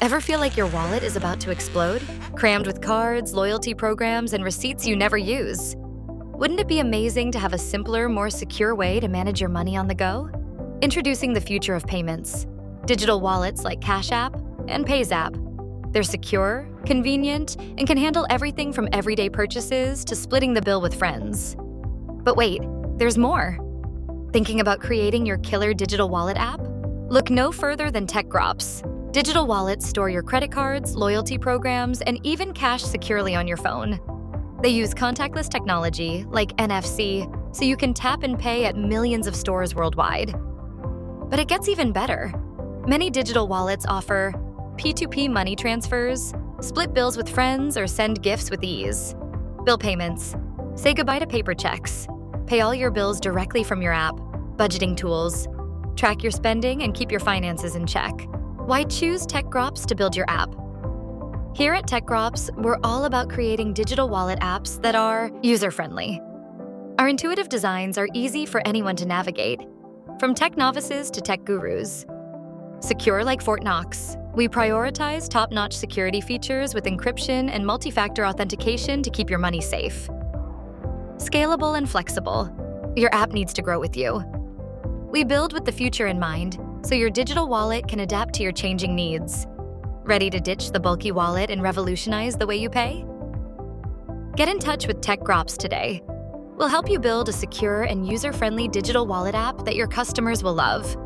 Ever feel like your wallet is about to explode? Crammed with cards, loyalty programs, and receipts you never use? Wouldn't it be amazing to have a simpler, more secure way to manage your money on the go? Introducing the future of payments. Digital wallets like Cash App and PayZapp. They're secure, convenient, and can handle everything from everyday purchases to splitting the bill with friends. But wait, there's more. Thinking about creating your killer digital wallet app? Look no further than TechGropse. Digital wallets store your credit cards, loyalty programs, and even cash securely on your phone. They use contactless technology, like NFC, so you can tap and pay at millions of stores worldwide. But it gets even better. Many digital wallets offer P2P money transfers, split bills with friends, or send gifts with ease. Bill payments. Say goodbye to paper checks. Pay all your bills directly from your app. Budgeting tools. Track your spending and keep your finances in check. Why choose TechGropse to build your app? Here at TechGropse, we're all about creating digital wallet apps that are user-friendly. Our intuitive designs are easy for anyone to navigate, from tech novices to tech gurus. Secure like Fort Knox, we prioritize top-notch security features with encryption and multi-factor authentication to keep your money safe. Scalable and flexible, your app needs to grow with you. We build with the future in mind, so your digital wallet can adapt to your changing needs. Ready to ditch the bulky wallet and revolutionize the way you pay? Get in touch with TechGropse today. We'll help you build a secure and user-friendly digital wallet app that your customers will love.